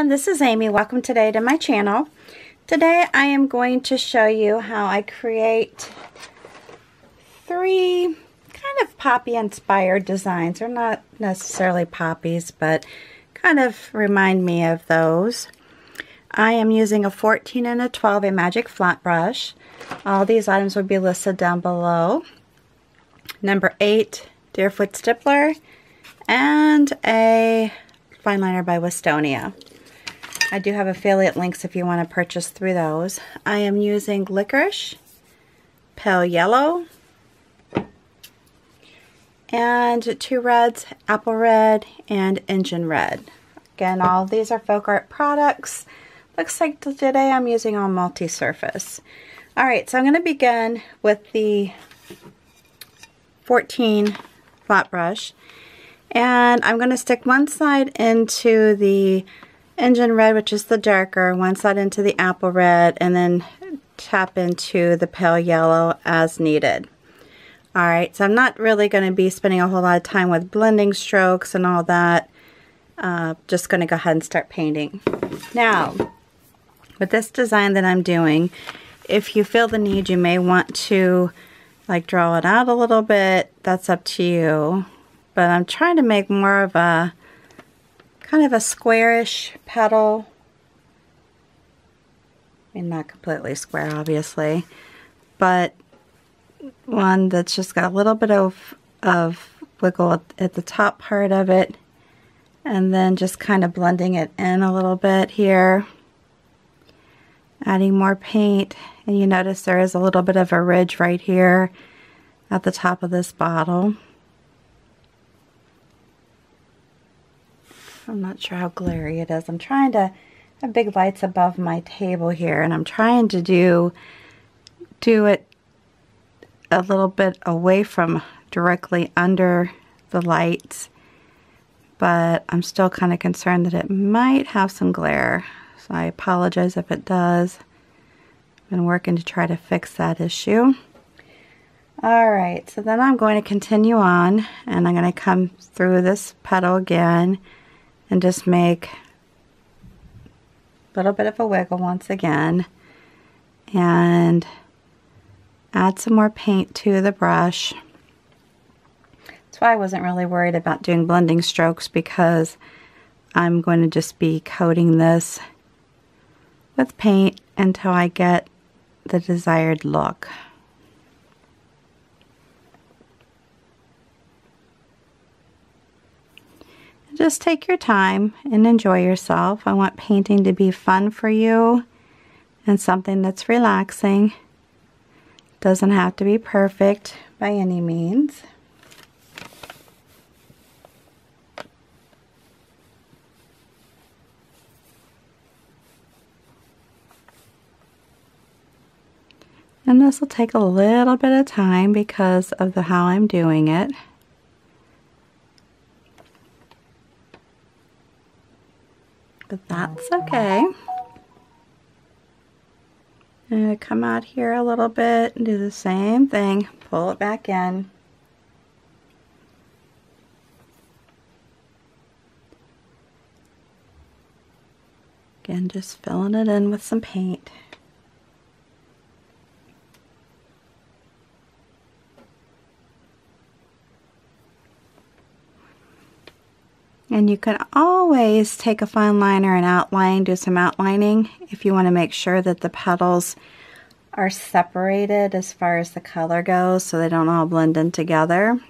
everyone, this is Amy. Welcome today to my channel. Today I am going to show you how I create 3 kind of poppy inspired designs. They're not necessarily poppies, but kind of remind me of those. I am using a 14 and a 12 Amagic flat brush. All these items will be listed down below. Number 8 Deerfoot Stippler and a fine liner by Westonia. I do have affiliate links if you want to purchase through those. I am using Licorice, Pale Yellow, and 2 reds, Apple Red and Engine Red. Again, all of these are FolkArt products. Looks like today I'm using all multi-surface. Alright, so I'm going to begin with the 14 flat brush. And I'm going to stick one side into the Engine Red, which is the darker, one side into the Apple Red, and then tap into the Pale Yellow as needed. Alright, so I'm not really going to be spending a whole lot of time with blending strokes and all that. Just going to go ahead and start painting. Now, with this design that I'm doing, if you feel the need, you may want to like draw it out a little bit. That's up to you. But I'm trying to make more of a kind of a squarish petal. I mean, not completely square, obviously, but one that's just got a little bit of wiggle at the top part of it, and then just kind of blending it in a little bit here. Adding more paint, and you notice there is a little bit of a ridge right here at the top of this bottle. I'm not sure how glary it is. I'm trying to have big lights above my table here, and I'm trying to do it a little bit away from directly under the lights, but I'm still kind of concerned that it might have some glare, so I apologize if it does. I've been working to try to fix that issue. Alright, so then I'm going to continue on, and I'm going to come through this petal again and just make a little bit of a wiggle once again, and add some more paint to the brush. That's why I wasn't really worried about doing blending strokes, because I'm going to just be coating this with paint until I get the desired look. Just take your time and enjoy yourself. I want painting to be fun for you and something that's relaxing. Doesn't have to be perfect by any means. And this will take a little bit of time because of how I'm doing it. But that's okay. I'm going to come out here a little bit and do the same thing. Pull it back in. Again, just filling it in with some paint. And you can always take a fine liner and outline, do some outlining if you want to make sure that the petals are separated as far as the color goes, so they don't all blend in together.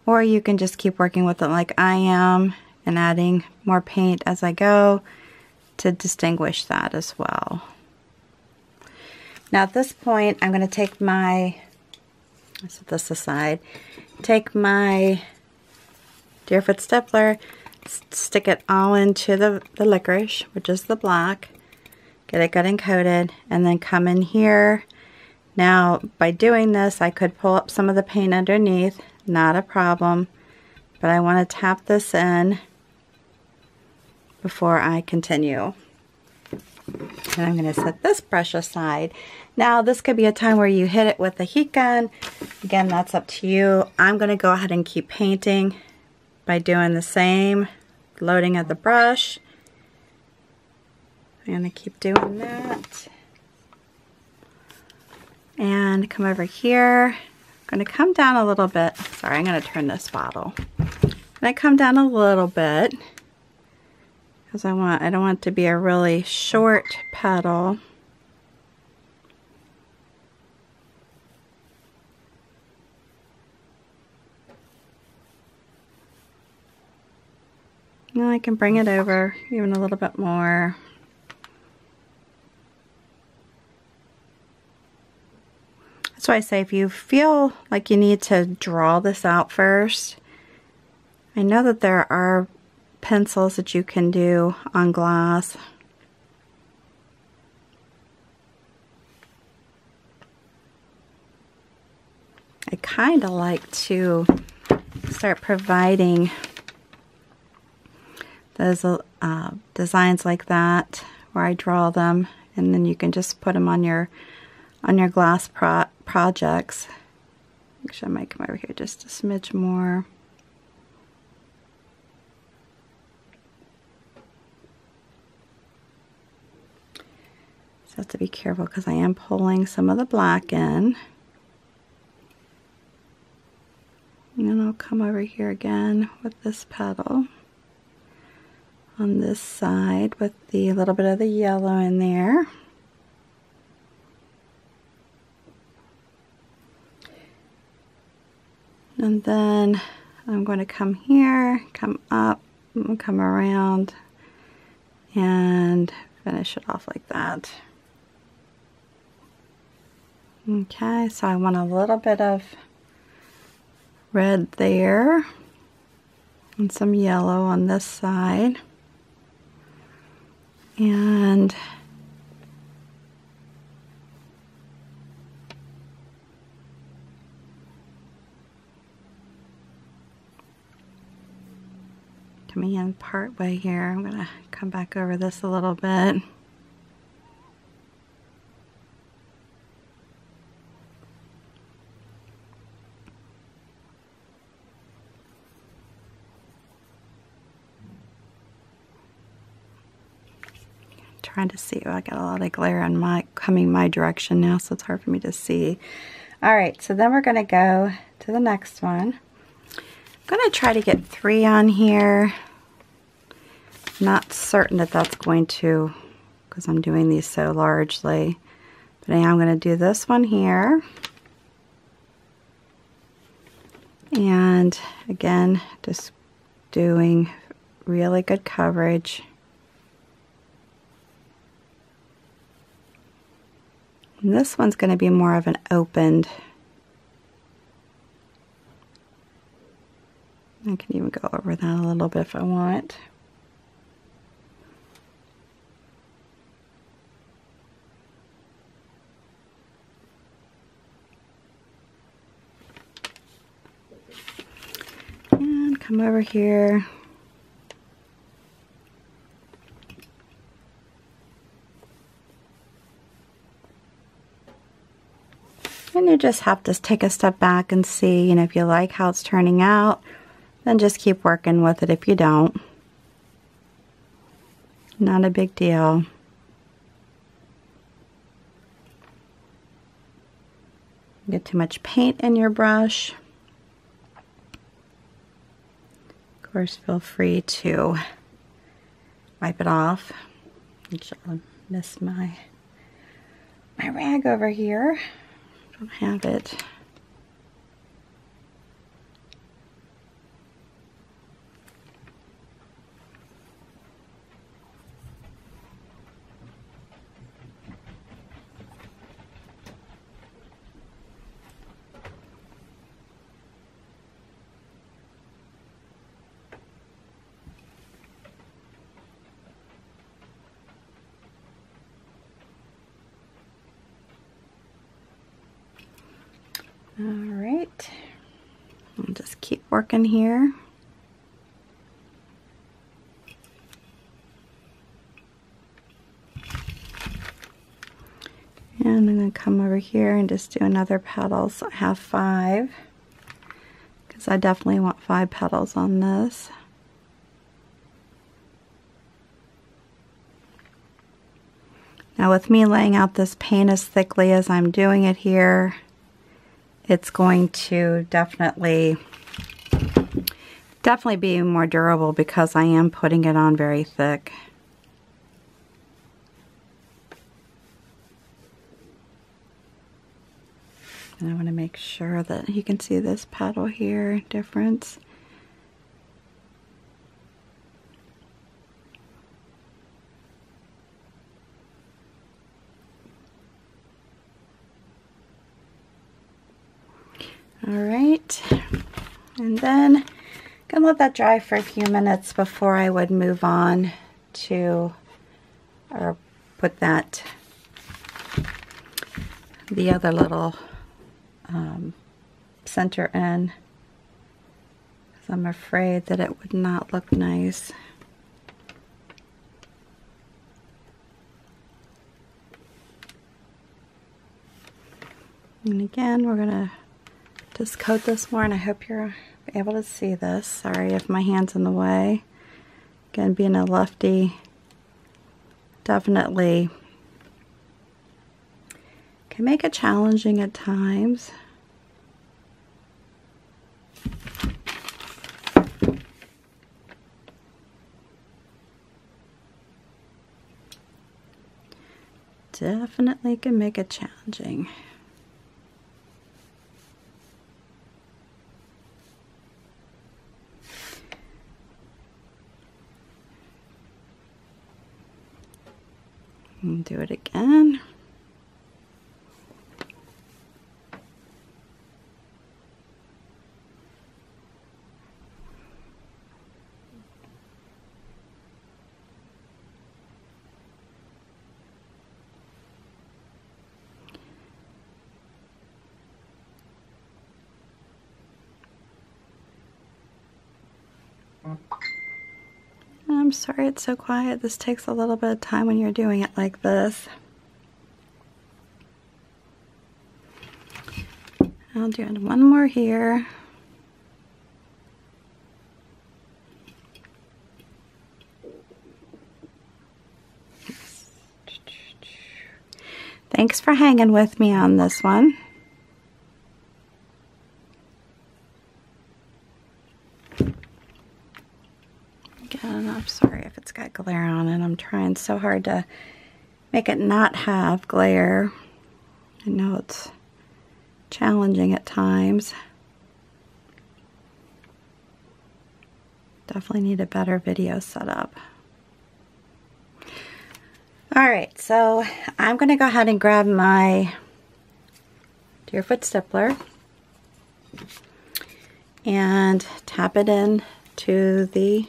Or you can just keep working with it like I am and adding more paint as I go to distinguish that as well. Now at this point I'm going to take my, let's set this aside, take my Deerfoot Stippler, stick it all into the licorice, which is the black, get it good and coated, and then come in here. Now by doing this I could pull up some of the paint underneath, not a problem, but I want to tap this in before I continue. And I'm going to set this brush aside. Now this could be a time where you hit it with a heat gun. Again, that's up to you. I'm going to go ahead and keep painting by doing the same, loading of the brush I'm going to keep doing that. And come over here. I'm going to come down a little bit. Sorry, I'm going to turn this bottle. I'm going to come down a little bit because I don't want it to be a really short petal. Now I can bring it over even a little bit more. That's why I say if you feel like you need to draw this out first, I know that there are pencils that you can do on glass. I kind of like to start providing those designs like that where I draw them, and then you can just put them on your glass projects. Actually, I might come over here just a smidge more. So I have to be careful because I am pulling some of the black in. And then I'll come over here again with this petal on this side with the little bit of the yellow in there. And then I'm going to come here, come up, and come around, and finish it off like that. Okay, so I want a little bit of red there, and some yellow on this side. And coming in part way here, I'm going to come back over this a little bit. Trying to see, I got a lot of glare on coming my direction now, so it's hard for me to see. Alright, so then we're going to go to the next one. I'm going to try to get 3 on here. Not certain that that's going to, because I'm doing these so largely. But I'm going to do this one here. And again, just doing really good coverage. And this one's going to be more of an opened. I can even go over that a little bit if I want. And come over here. And you just have to take a step back and see, you know, if you like how it's turning out, then just keep working with it. If you don't, not a big deal. Get too much paint in your brush, of course, feel free to wipe it off. I'll miss my rag over here. Don't have it. Alright, I'll just keep working here. And I'm going to come over here and just do another petal. So I have 5, because I definitely want 5 petals on this. Now with me laying out this paint as thickly as I'm doing it here, it's going to definitely be more durable because I am putting it on very thick. And I want to make sure that you can see this petal here difference. All right, and then I'm gonna let that dry for a few minutes before I would move on to, or put that, the other little center in, because I'm afraid that it would not look nice. And again, we're gonna just coat this more, and I hope you're able to see this. Sorry if my hand's in the way. Again, being a lefty definitely can make it challenging at times. Definitely can make it challenging. And do it again. I'm sorry it's so quiet. This takes a little bit of time when you're doing it like this. I'll do one more here. Thanks for hanging with me on this one. Again, I'm sorry if it's got glare on it. I'm trying so hard to make it not have glare. I know it's challenging at times. Definitely need a better video setup. Alright, so I'm going to go ahead and grab my Deerfoot stippler and tap it in to the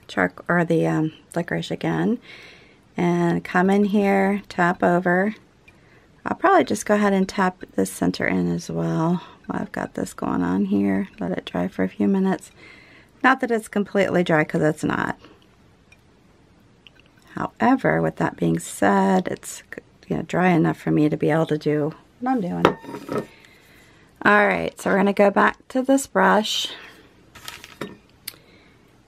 charcoal or the licorice again, and come in here, tap over. I'll probably just go ahead and tap this center in as well while I've got this going on here. Let it dry for a few minutes. Not that it's completely dry, because it's not. However, with that being said, it's dry enough for me to be able to do what I'm doing. Alright, so we're going to go back to this brush.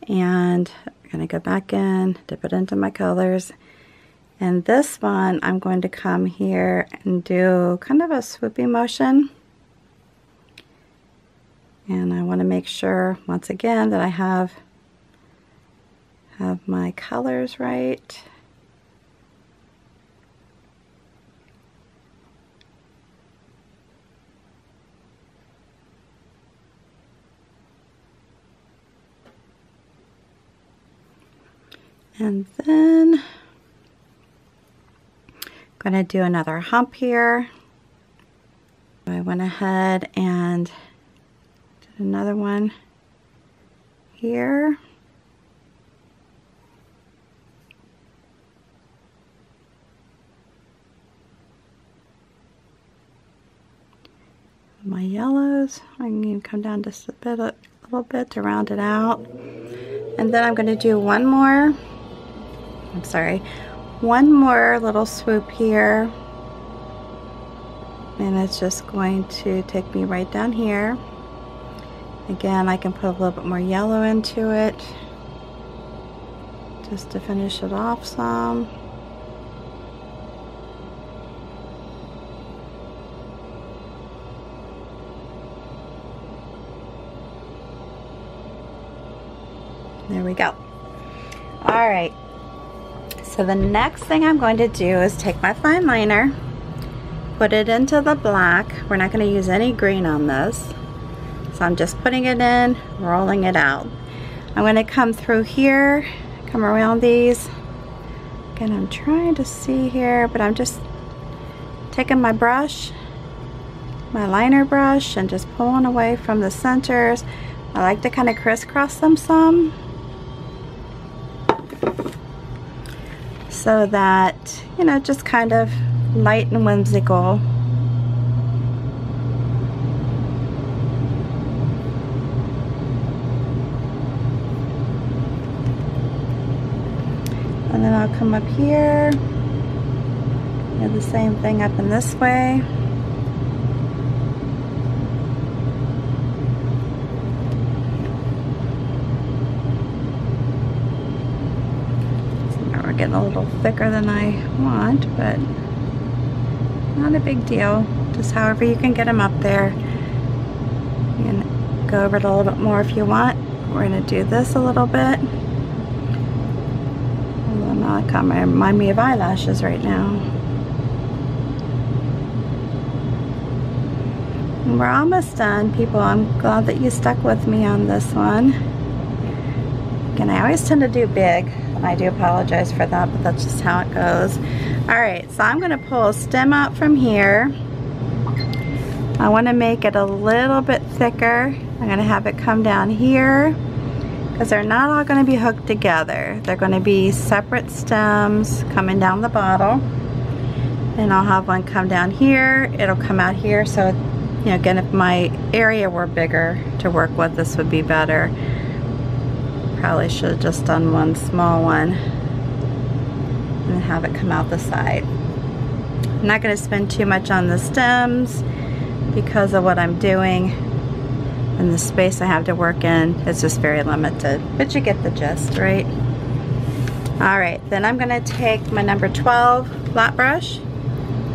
And I'm going to go back in, dip it into my colors. And this one, I'm going to come here and do kind of a swoopy motion. And I want to make sure, once again, that I have my colors right. And then I'm going to do another hump here. I went ahead and did another one here. My yellows, I can come down just a little bit to round it out. And then I'm going to do one more little swoop here, and it's just going to take me right down here. Again, I can put a little bit more yellow into it just to finish it off some. There we go. All right, so the next thing I'm going to do is take my fine liner, put it into the black. We're not going to use any green on this, so I'm just putting it in, rolling it out. I'm going to come through here, come around these. Again, I'm trying to see here, but I'm just taking my brush, my liner brush, and just pulling away from the centers. I like to kind of crisscross them some, so that, you know, just kind of light and whimsical. And then I'll come up here, do the same thing up in this way. So now we're getting a little thicker than I want, but not a big deal. Just however you can get them up there. You can go over it a little bit more if you want. We're going to do this a little bit. It kind of remind me of eyelashes right now. And we're almost done, people. I'm glad that you stuck with me on this one. Again, I always tend to do big, and I do apologize for that, but that's just how it goes. Alright, so I'm going to pull a stem out from here. I want to make it a little bit thicker. I'm going to have it come down here, because they're not all going to be hooked together. They're going to be separate stems coming down the bottle. And I'll have one come down here. It'll come out here. So, you know, again, if my area were bigger to work with, this would be better. Probably should have just done one small one and have it come out the side. I'm not going to spend too much on the stems because of what I'm doing. And the space I have to work in is just very limited, but you get the gist, right? Alright, then I'm going to take my number 12 flat brush,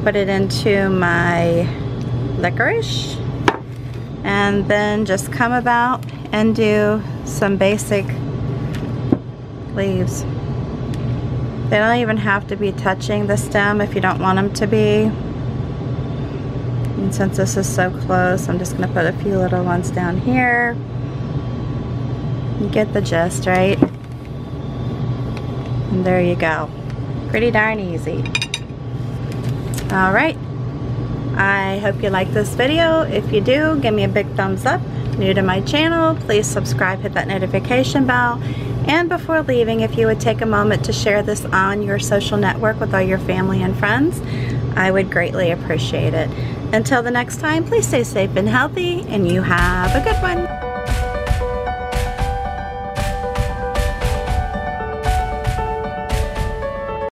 put it into my licorice, and then just come about and do some basic leaves. They don't even have to be touching the stem if you don't want them to be. And since this is so close, I'm just going to put a few little ones down here. You get the gist, right? And there you go. Pretty darn easy. Alright. I hope you like this video. If you do, give me a big thumbs up. New to my channel, please subscribe, hit that notification bell. And before leaving, if you would take a moment to share this on your social network with all your family and friends, I would greatly appreciate it. Until the next time, please stay safe and healthy, and you have a good one.